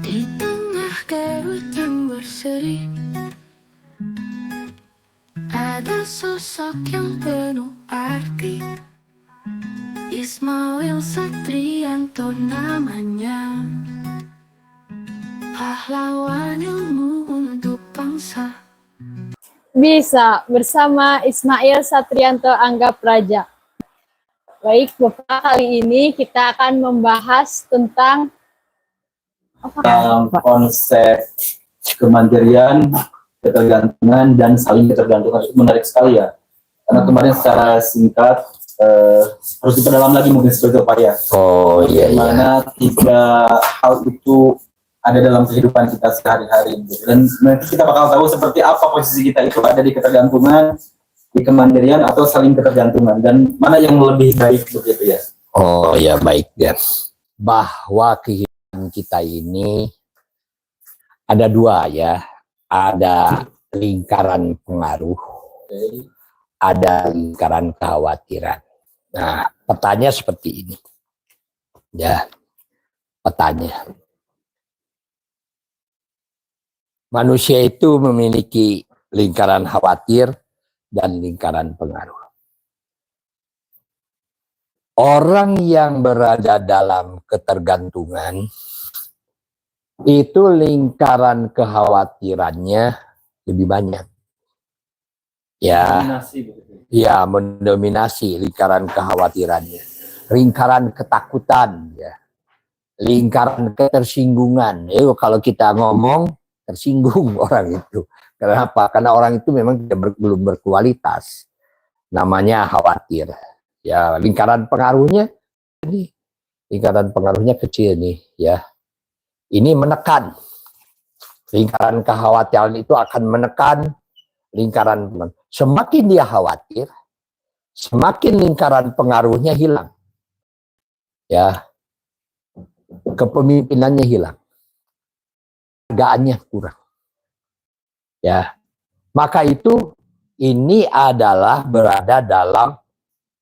Di tengah Garut yang berseri, ada sosok yang penuh arti. Ismail Satrianto namanya, pahlawan ilmu untuk bangsa. Bisa bersama Ismail Satrianto Anggap Raja. Baik, Bapak, kali ini kita akan membahas tentang konsep kemandirian, ketergantungan, dan saling ketergantungan. Itu menarik sekali ya. Karena kemarin secara singkat harus diperdalam lagi mungkin sebagai upaya. Oh iya. Bagaimana tiga hal itu ada dalam kehidupan kita sehari-hari. Dan nanti kita bakal tahu seperti apa posisi kita itu ada di ketergantungan, di kemandirian, atau saling ketergantungan. Dan mana yang lebih baik begitu ya. Oh ya, baik ya. Bahwa kehidupan kita ini ada dua ya. Ada lingkaran pengaruh, ada lingkaran kekhawatiran. Nah, petanya seperti ini. Ya, petanya. Manusia itu memiliki lingkaran khawatir dan lingkaran pengaruh. Orang yang berada dalam ketergantungan itu lingkaran kekhawatirannya lebih banyak. Ya, ya, mendominasi lingkaran kekhawatirannya. Lingkaran ketakutan, ya. Lingkaran ketersinggungan. Kalau kita ngomong tersinggung orang itu. Kenapa? Karena orang itu memang belum berkualitas. Namanya khawatir. Ya, lingkaran pengaruhnya ini, lingkaran pengaruhnya kecil nih, ya. Ini menekan. Lingkaran kekhawatiran itu akan menekan lingkaran pengaruh. Semakin dia khawatir, semakin lingkaran pengaruhnya hilang. Ya. Kepemimpinannya hilang. Hargaannya kurang. Ya. Maka itu ini adalah berada dalam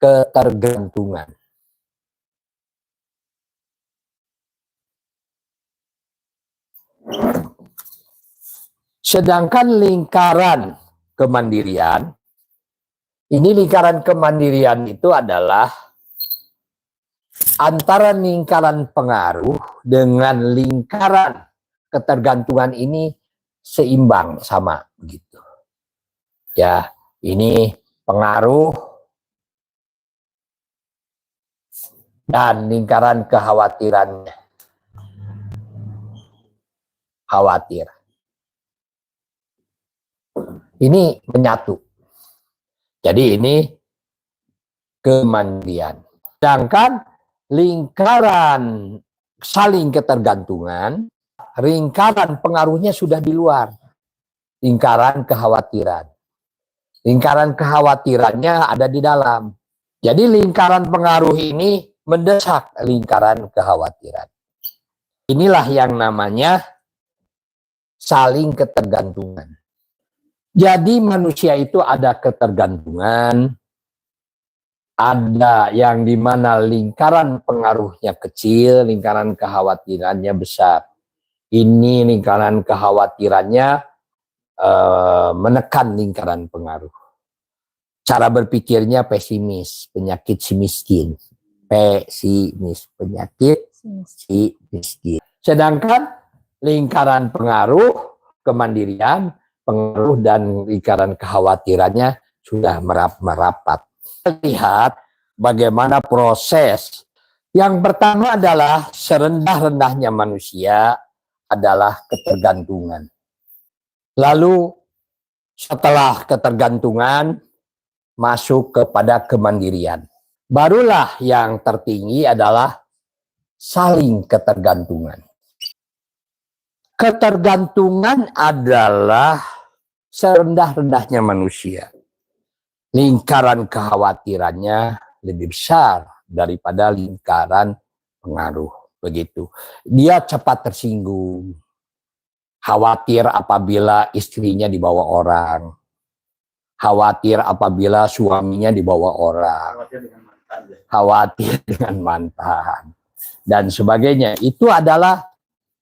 ketergantungan. Sedangkan lingkaran kemandirian, ini lingkaran kemandirian itu adalah antara lingkaran pengaruh dengan lingkaran ketergantungan ini seimbang, sama begitu. Ya, ini pengaruh dan lingkaran kekhawatirannya. Khawatir. Ini menyatu. Jadi ini kemandirian. Sedangkan lingkaran saling ketergantungan, lingkaran pengaruhnya sudah di luar. Lingkaran kekhawatiran. Lingkaran kekhawatirannya ada di dalam. Jadi lingkaran pengaruh ini mendesak lingkaran kekhawatiran. Inilah yang namanya saling ketergantungan. Jadi manusia itu ada ketergantungan, ada yang dimana lingkaran pengaruhnya kecil, lingkaran kekhawatirannya besar. Ini lingkaran kekhawatirannya menekan lingkaran pengaruh. Cara berpikirnya pesimis, penyakit si miskin. Pesimis, penyakit si miskin. Sedangkan lingkaran pengaruh, kemandirian, pengaruh dan lingkaran kekhawatirannya sudah merapat. Lihat bagaimana proses. Yang pertama adalah serendah-rendahnya manusia adalah ketergantungan. Lalu setelah ketergantungan masuk kepada kemandirian. Barulah yang tertinggi adalah saling ketergantungan. Ketergantungan adalah serendah-rendahnya manusia. Lingkaran kekhawatirannya lebih besar daripada lingkaran pengaruh. Begitu. Dia cepat tersinggung. Khawatir apabila istrinya dibawa orang. Khawatir apabila suaminya dibawa orang. Khawatir dengan mantan. Dan sebagainya. Itu adalah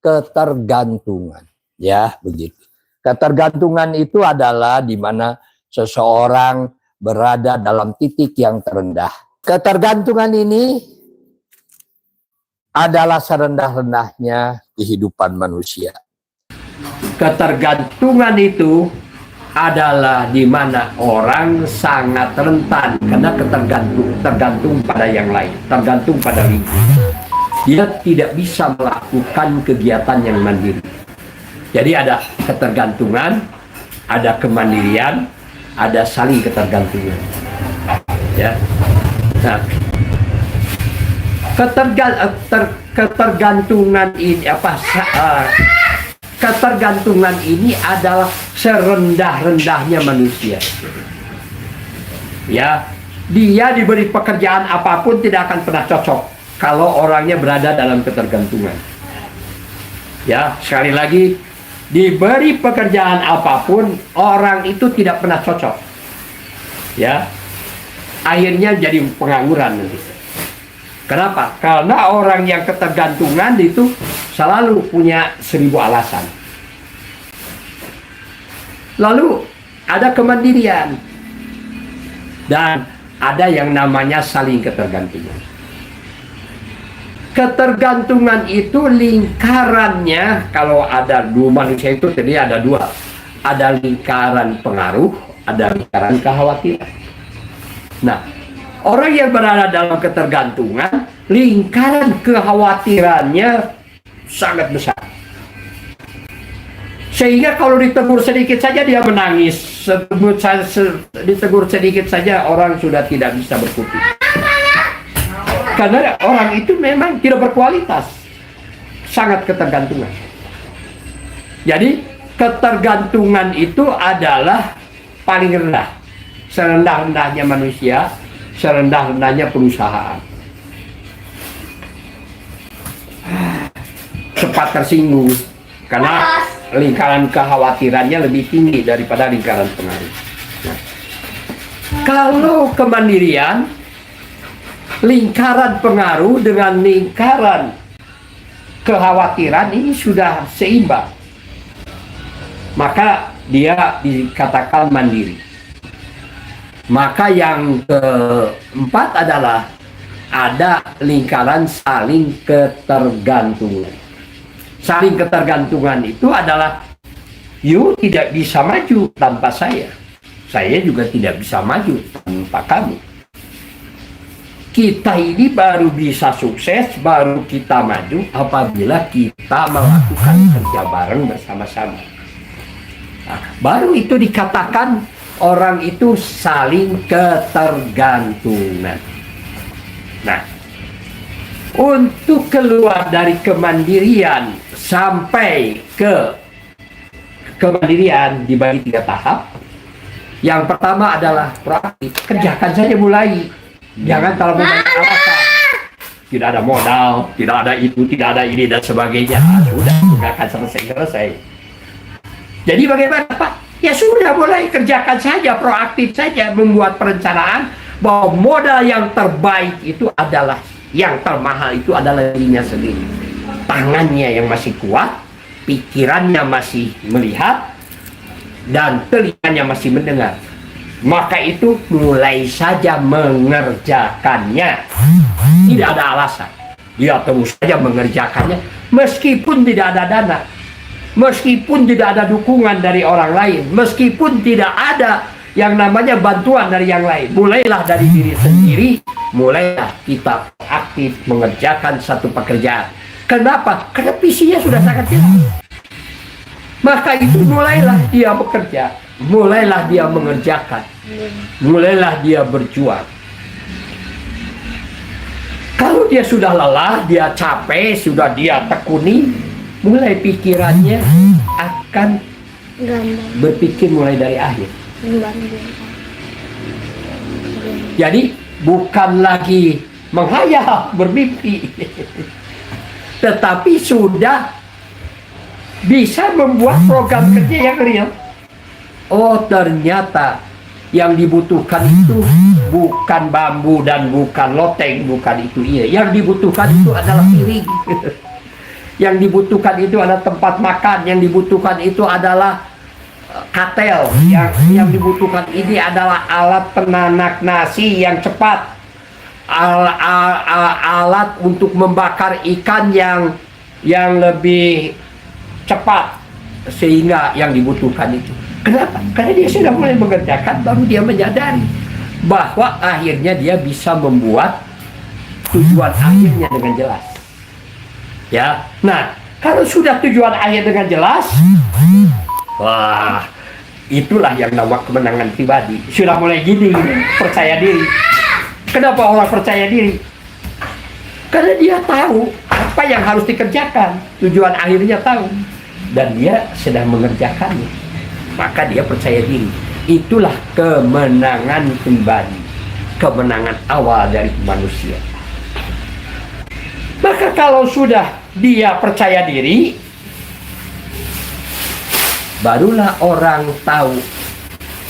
ketergantungan. Ya, begitu. Ketergantungan itu adalah di mana seseorang berada dalam titik yang terendah. Ketergantungan ini adalah serendah-rendahnya kehidupan manusia. Ketergantungan itu adalah di mana orang sangat rentan karena tergantung pada yang lain, tergantung pada lingkungan. Dia tidak bisa melakukan kegiatan yang mandiri. Jadi ada ketergantungan, ada kemandirian, ada saling ketergantungan. Ya. Nah, ketergantungan ini ketergantungan ini adalah serendah-rendahnya manusia. Ya, dia diberi pekerjaan apapun tidak akan pernah cocok kalau orangnya berada dalam ketergantungan. Ya, sekali lagi, diberi pekerjaan apapun orang itu tidak pernah cocok. Ya, akhirnya jadi pengangguran nanti. Kenapa? Karena orang yang ketergantungan itu selalu punya 1000 alasan. Lalu ada kemandirian. Dan ada yang namanya saling ketergantungan. Ketergantungan itu lingkarannya, kalau ada dua manusia itu tadi ada dua. Ada lingkaran pengaruh, ada lingkaran kekhawatiran. Nah, orang yang berada dalam ketergantungan, lingkaran kekhawatirannya sangat besar. Sehingga kalau ditegur sedikit saja dia menangis. Ditegur sedikit saja orang sudah tidak bisa berkutik. Karena orang itu memang tidak berkualitas. Sangat ketergantungan. Jadi ketergantungan itu adalah paling rendah. Serendah-rendahnya manusia, serendah-rendahnya perusahaan. Cepat tersinggung karena lingkaran kekhawatirannya lebih tinggi daripada lingkaran pengaruh. Nah, kalau kemandirian, lingkaran pengaruh dengan lingkaran kekhawatiran ini sudah seimbang, maka dia dikatakan mandiri. Maka yang keempat adalah ada lingkaran saling ketergantungan. Saling ketergantungan itu adalah you tidak bisa maju tanpa saya. Saya juga tidak bisa maju tanpa kamu. Kita ini baru bisa sukses, baru kita maju apabila kita melakukan kerja bareng bersama-sama. Nah, baru itu dikatakan orang itu saling ketergantungan. Nah, untuk keluar dari kemandirian sampai ke kemandirian dibagi 3 tahap. Yang pertama adalah proaktif. Kerjakan saja mulai. Jangan terlalu banyak alasan. Tidak ada modal, tidak ada itu, tidak ada ini dan sebagainya. Sudah, tidak akan selesai. Jadi bagaimana Pak? Ya sudah, mulai kerjakan saja, proaktif saja, membuat perencanaan bahwa modal yang terbaik itu adalah, yang termahal itu adalah dirinya sendiri. Tangannya yang masih kuat, pikirannya masih melihat, dan telinganya masih mendengar. Maka itu mulai saja mengerjakannya. Tidak ada alasan. Dia terus saja mengerjakannya, meskipun tidak ada dana. Meskipun tidak ada dukungan dari orang lain, meskipun tidak ada yang namanya bantuan dari yang lain, mulailah dari diri sendiri, mulailah kita aktif mengerjakan satu pekerjaan. Kenapa? Karena visinya sudah sangat jelas. Maka itu mulailah dia bekerja, mulailah dia mengerjakan, mulailah dia berjuang. Kalau dia sudah lelah, dia capek, sudah dia tekuni, mulai pikirannya akan berpikir mulai dari akhir. Jadi bukan lagi menghayal, bermimpi, tetapi sudah bisa membuat program kerja yang real. Oh, ternyata yang dibutuhkan itu bukan bambu dan bukan loteng, bukan itu. Iya, yang dibutuhkan itu adalah piring. yang dibutuhkan itu adalah tempat makan, yang dibutuhkan itu adalah katel, yang dibutuhkan ini adalah alat penanak nasi yang cepat, alat untuk membakar ikan yang lebih cepat, sehingga yang dibutuhkan itu. Kenapa? Karena dia sudah mulai mengerjakan, baru dia menyadari bahwa akhirnya dia bisa membuat tujuan akhirnya dengan jelas. Ya, nah kalau sudah tujuan akhir dengan jelas, wah, itulah yang nama kemenangan pribadi. Sudah mulai gini, percaya diri. Kenapa orang percaya diri? Karena dia tahu apa yang harus dikerjakan, tujuan akhirnya tahu, dan dia sedang mengerjakannya. Maka dia percaya diri. Itulah kemenangan pribadi, kemenangan awal dari manusia. Maka kalau sudah dia percaya diri, barulah orang tahu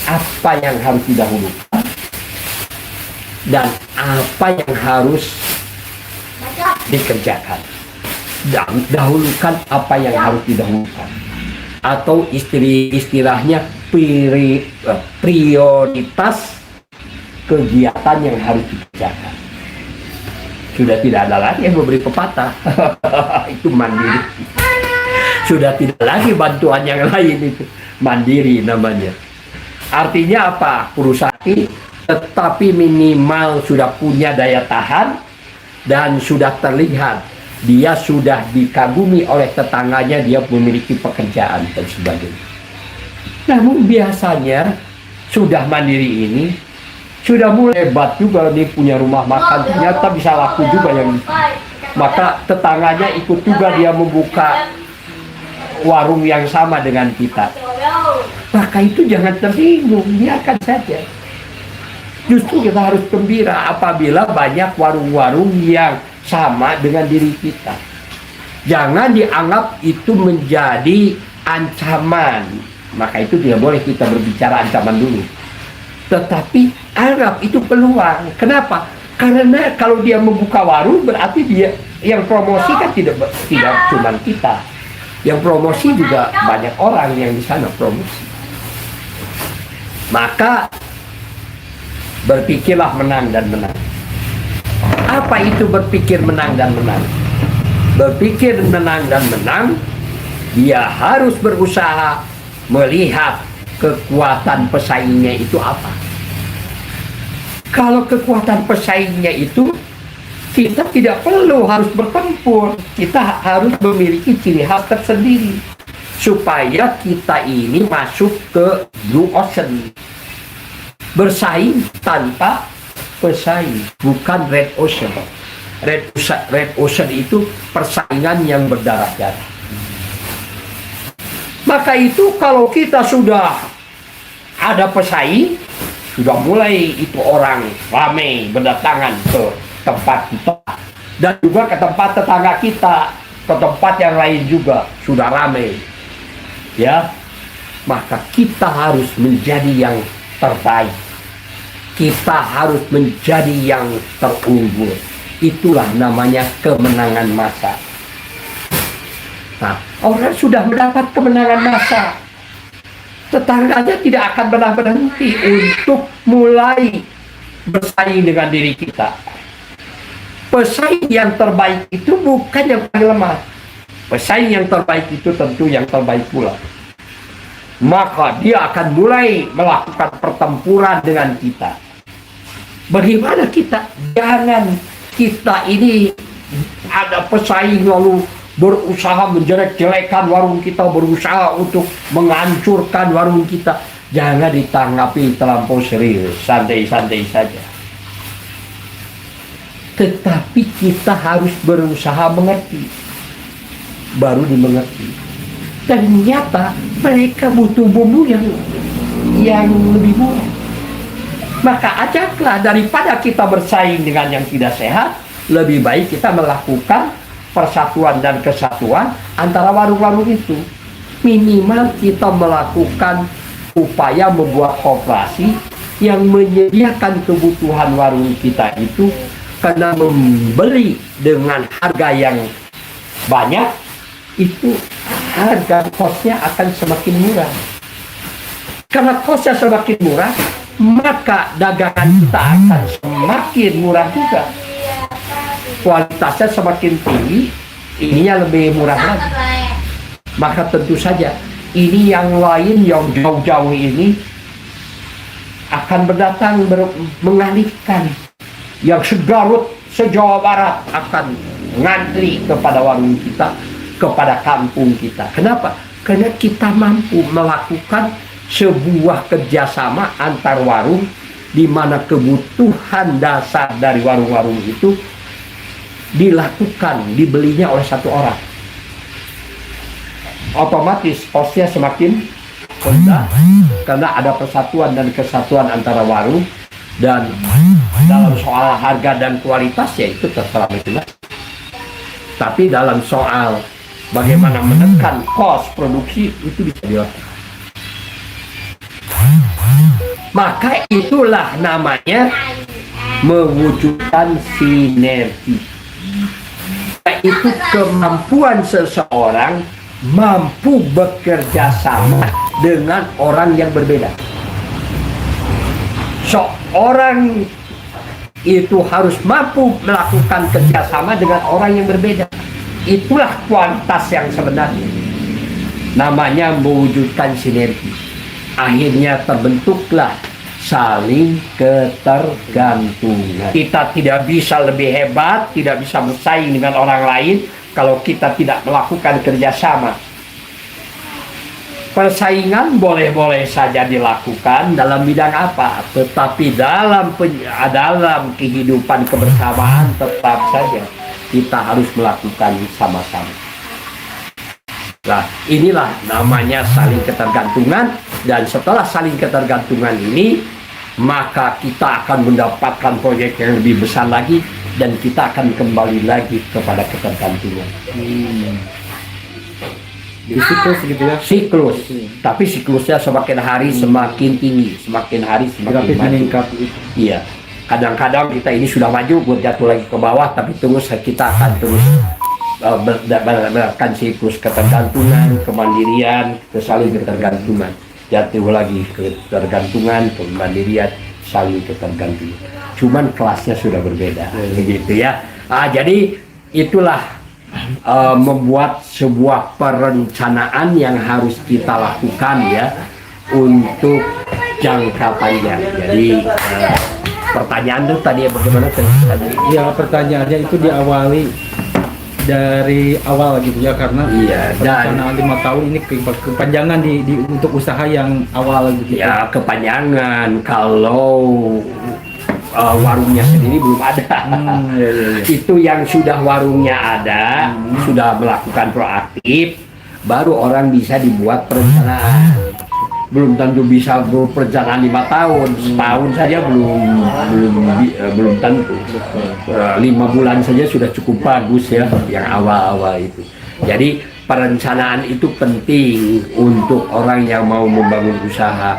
apa yang harus didahulukan dan apa yang harus dikerjakan. Dan dahulukan apa yang harus didahulukan, atau istilahnya prioritas kegiatan yang harus dikerjakan. Sudah tidak ada lagi yang memberi pepatah. Itu mandiri. Sudah tidak lagi bantuan yang lain, itu mandiri namanya. Artinya apa? Kurosaki, tetapi minimal sudah punya daya tahan dan sudah terlihat dia sudah dikagumi oleh tetangganya, dia memiliki pekerjaan dan sebagainya. Namun biasanya sudah mandiri ini sudah mulai hebat juga, nih punya rumah makan, ternyata bisa laku juga yang itu. Maka tetangganya ikut juga dia membuka warung yang sama dengan kita. Maka itu jangan tersinggung, biarkan saja. Justru kita harus gembira apabila banyak warung-warung yang sama dengan diri kita. Jangan dianggap itu menjadi ancaman. Maka itu tidak boleh kita berbicara ancaman dulu. Tetapi anggap itu peluang. Kenapa? Karena kalau dia membuka warung berarti dia yang promosi kan tidak cuma kita. Yang promosi juga banyak orang yang di sana promosi. Maka berpikirlah menang dan menang. Apa itu berpikir menang dan menang? Berpikir menang dan menang, dia harus berusaha melihat kekuatan pesaingnya itu apa. Kalau kekuatan pesaingnya itu, kita tidak perlu harus bertempur. Kita harus memiliki ciri khas tersendiri supaya kita ini masuk ke blue ocean. Bersaing tanpa pesaing, bukan red ocean. Red ocean itu persaingan yang berdarah-darah. Maka itu kalau kita sudah ada pesaing, sudah mulai itu orang ramai berdatangan ke tempat kita, dan juga ke tempat tetangga kita, ke tempat yang lain juga sudah ramai, ya. Maka kita harus menjadi yang terbaik, kita harus menjadi yang terunggul. Itulah namanya kemenangan massa. Nah, orang sudah mendapat kemenangan massa, tetangganya tidak akan pernah berhenti untuk mulai bersaing dengan diri kita. Pesaing yang terbaik itu bukan yang paling lemah. Pesaing yang terbaik itu tentu yang terbaik pula. Maka dia akan mulai melakukan pertempuran dengan kita. Bagaimana kita? Jangan kita ini ada pesaing lalu berusaha menjelek-jelekan warung kita, berusaha untuk menghancurkan warung kita. Jangan ditanggapi terlampau serius, santai-santai saja. Tetapi kita harus berusaha mengerti, baru dimengerti. Ternyata mereka butuh bumbu yang lebih murah. Maka ajaklah, daripada kita bersaing dengan yang tidak sehat, lebih baik kita melakukan persatuan dan kesatuan antara warung-warung itu. Minimal kita melakukan upaya membuat koperasi yang menyediakan kebutuhan warung kita itu, karena membeli dengan harga yang banyak itu harga kosnya akan semakin murah. Karena kosnya semakin murah, maka dagangan kita akan semakin murah juga. Kualitasnya semakin tinggi, ininya lebih murah lagi. Maka tentu saja ini yang lain yang jauh-jauh ini akan berdatang mengalihkan. Yang segarut, se-Jawa Barat akan ngantri kepada warung kita, kepada kampung kita. Kenapa? Karena kita mampu melakukan sebuah kerjasama antar warung, di mana kebutuhan dasar dari warung-warung itu dilakukan, dibelinya oleh satu orang. Otomatis kosnya semakin rendah karena ada persatuan dan kesatuan antara warung, dan dalam soal harga dan kualitas ya itu terserah mereka. Tapi dalam soal bagaimana menekan kos produksi itu bisa dilakukan. Maka itulah namanya mewujudkan sinergi. Yaitu kemampuan seseorang mampu bekerja sama dengan orang yang berbeda. Seorang itu harus mampu melakukan kerjasama dengan orang yang berbeda. Itulah kualitas yang sebenarnya. Namanya mewujudkan sinergi. Akhirnya terbentuklah saling ketergantungan. Kita tidak bisa lebih hebat, tidak bisa bersaing dengan orang lain kalau kita tidak melakukan kerjasama. Persaingan boleh-boleh saja dilakukan dalam bidang apa, tetapi dalam kehidupan kebersamaan tetap saja kita harus melakukan sama-sama. Nah, inilah namanya saling ketergantungan, dan setelah saling ketergantungan ini, maka kita akan mendapatkan proyek yang lebih besar lagi, dan kita akan kembali lagi kepada ketergantungan. Jadi siklus gitu ya. Siklus, tapi siklusnya semakin hari semakin tinggi, semakin hari semakin meningkat. Iya, kadang-kadang kita ini sudah maju, buat jatuh lagi ke bawah, tapi terus kita akan terus berdasarkan siklus ketergantungan, kemandirian, saling ketergantungan, jatuh lagi ketergantungan, kemandirian, saling ketergantungan. Cuman kelasnya sudah berbeda, begitu ya. Jadi itulah membuat sebuah perencanaan yang harus kita lakukan ya untuk jangka panjang. Jadi pertanyaan itu tadi bagaimana tadi? Ya, pertanyaannya itu diawali dari awal gitu ya, karena perencanaan 5 tahun ini kepanjangan di untuk usaha yang awal gitu. Ya, kepanjangan kalau warungnya sendiri belum ada. Itu yang sudah warungnya ada, sudah melakukan proaktif, baru orang bisa dibuat perencanaan. Belum tentu bisa perencanaan 5 tahun, setahun saja belum tentu. 5 bulan saja sudah cukup bagus ya, yang awal-awal itu. Jadi perencanaan itu penting untuk orang yang mau membangun usaha.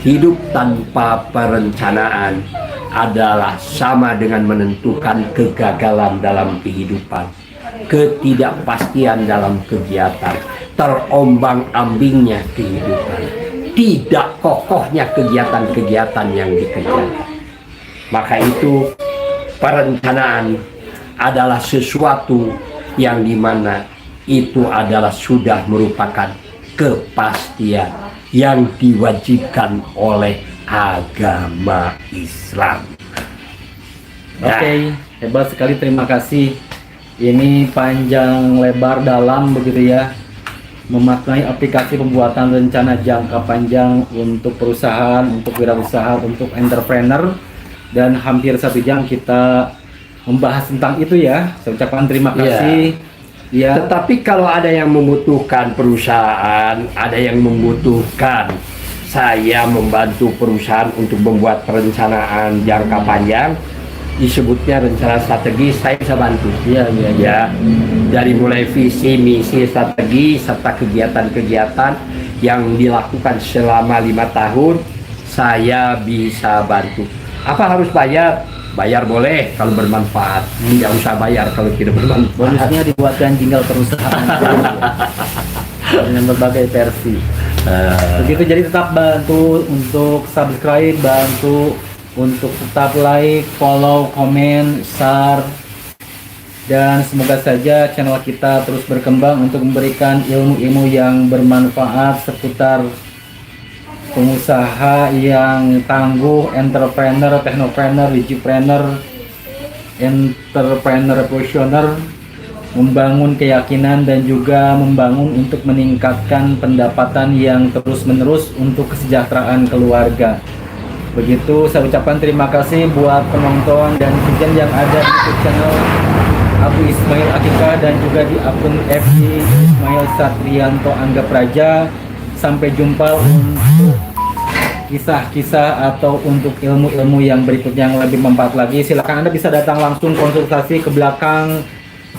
Hidup tanpa perencanaan adalah sama dengan menentukan kegagalan dalam kehidupan, ketidakpastian dalam kegiatan, terombang-ambingnya kehidupan, tidak kokohnya kegiatan-kegiatan yang dikerjakan. Maka itu perencanaan adalah sesuatu yang dimana itu adalah sudah merupakan kepastian yang diwajibkan oleh agama Islam. Oke, hebat sekali, terima kasih. Ini panjang lebar dalam begitu ya, memaknai aplikasi pembuatan rencana jangka panjang untuk perusahaan, untuk wirausaha, untuk entrepreneur, dan hampir 1 jam kita membahas tentang itu ya. Saya ucapkan terima kasih. Ya. Tetapi kalau ada yang membutuhkan perusahaan, ada yang membutuhkan saya membantu perusahaan untuk membuat perencanaan jangka panjang, disebutnya rencana strategi, saya bisa bantu. Ya. Dari mulai visi, misi, strategi, serta kegiatan-kegiatan yang dilakukan selama 5 tahun, saya bisa bantu. Apa harus bayar? Bayar boleh kalau bermanfaat, nggak usah bayar kalau tidak bermanfaat. Bonusnya dibuatkan jingle perusahaan dengan berbagai versi. Begitu, jadi tetap bantu untuk subscribe, bantu untuk tetap like, follow, komen, share, dan semoga saja channel kita terus berkembang untuk memberikan ilmu-ilmu yang bermanfaat seputar pengusaha yang tangguh, entrepreneur, technopreneur, digipreneur, entrepreneur revolusioner, membangun keyakinan dan juga membangun untuk meningkatkan pendapatan yang terus-menerus untuk kesejahteraan keluarga. Begitu, saya ucapkan terima kasih buat penonton dan netizen yang ada di YouTube channel Abu Ismail Akika dan juga di akun FB Ismail Satrianto Angga Praja. Sampai jumpa untuk kisah-kisah atau untuk ilmu-ilmu yang berikutnya yang lebih bermanfaat lagi. Silakan Anda bisa datang langsung konsultasi ke belakang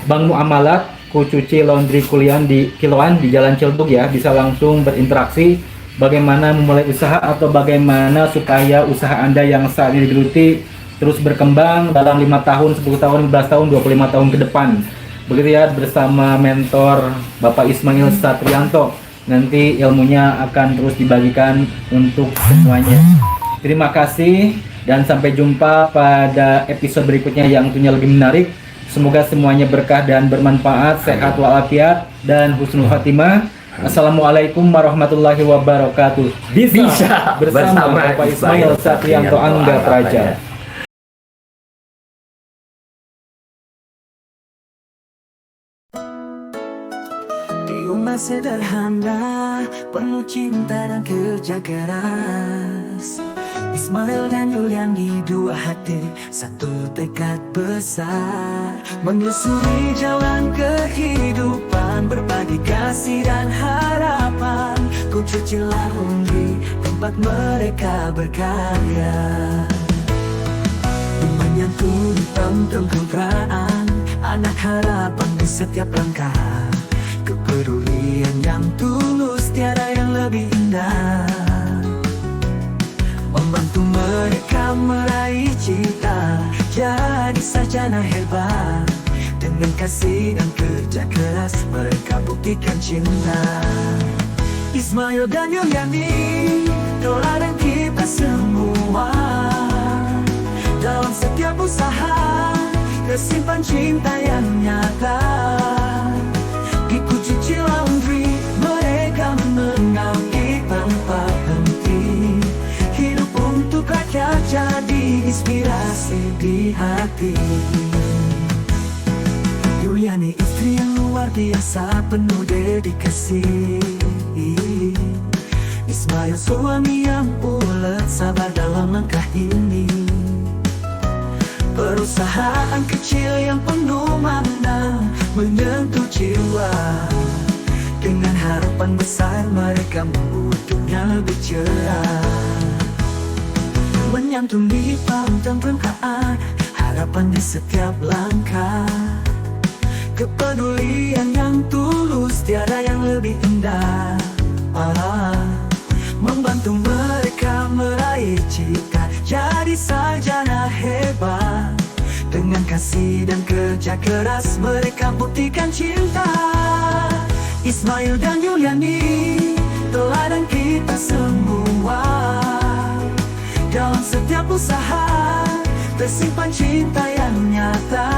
Bank Muamalat, Kucuci Laundry Kulian di Kiloan di Jalan Cilduk ya. Bisa langsung berinteraksi bagaimana memulai usaha atau bagaimana supaya usaha Anda yang saat ini digeluti terus berkembang dalam 5 tahun, 10 tahun, 15 tahun, 25 tahun ke depan. Begitu ya, bersama mentor Bapak Ismail Satrianto. Nanti ilmunya akan terus dibagikan untuk semuanya. Terima kasih dan sampai jumpa pada episode berikutnya yang tentunya lebih menarik. Semoga semuanya berkah dan bermanfaat, sehat walafiat dan husnul khatimah. Assalamualaikum warahmatullahi wabarakatuh. Bisa bersama Bapak Ismail Satrianto Angga Praja. Rumah sederhana, penuh cinta dan kerja keras. Ismail dan Yulian di dua hati, satu tekad besar, menyusuri jalan kehidupan, berbagi kasih dan harapan. Kucuci laundry, tempat mereka berkarya, menyantuni kemesraan, anak harapan di setiap langkah. Kepedulian yang tulus, tiada yang lebih indah, membantu mereka meraih cita, jadi sarjana hebat. Dengan kasih dan kerja keras, mereka buktikan cinta. Ismail dan Yuliani, teladan kita semua. Dalam setiap usaha, tersimpan cinta yang nyata. Di Kucuci Laundry, mereka mengabdi tanpa henti. Hidup untuk rakyat, jadi inspirasi di hati. Yuliani istri yang luar biasa, penuh dedikasi. Ismail suami yang ulet, sabar dalam langkah ini. Perusahaan kecil yang penuh makna, menyentuh jiwa. Dengan harapan besar, mereka membuat dunia lebih cerah. Menyantuni pantang perkaan, harapan di setiap langkah. Kepedulian yang tulus, tiada yang lebih indah. Membantu mereka meraih cita, jadi sarjana hebat. Dengan kasih dan kerja keras, mereka buktikan cinta. Ismail dan Yuliani, teladan kita semua. Dalam setiap usaha, tersimpan cinta yang nyata.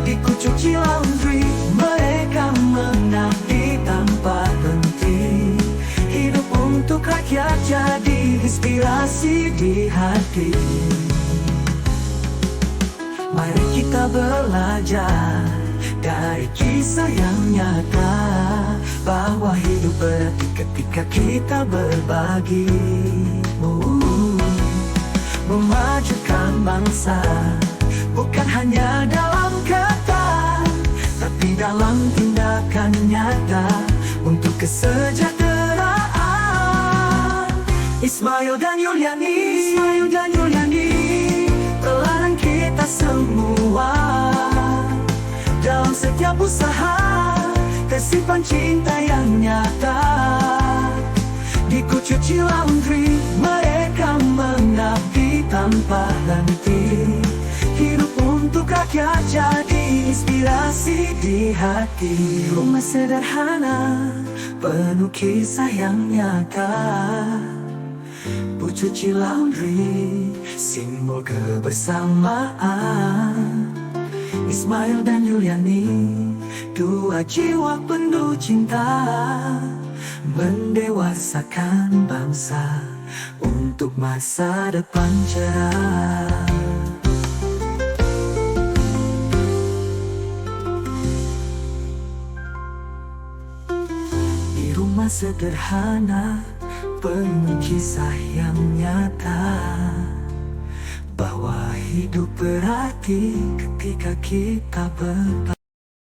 Di Kucuci Laundry, mereka mengabdi tanpa henti. Hidup untuk rakyat, jadi inspirasi di hati. Mari kita belajar dari kisah yang nyata, bahwa hidup berarti ketika kita berbagi. Memajukan bangsa, bukan hanya dalam kata, tapi dalam tindakan nyata untuk kesejahteraan. Ismail dan Yuliani, teladan kita semua. Dalam setiap usaha, tersimpan cinta yang nyata. Di Kucuci Laundry, mereka mengabdi tanpa henti. Hidup untuk rakyat jadi inspirasi di hati. Rumah sederhana penuh kisah yang nyata. Cuci laundry, simbol kebersamaan. Ismail dan Yuliani, dua jiwa penuh cinta, mendewasakan bangsa untuk masa depan cerah. Di rumah sederhana penuh kisah yang nyata, bahwa hidup berarti ketika kita berbagi.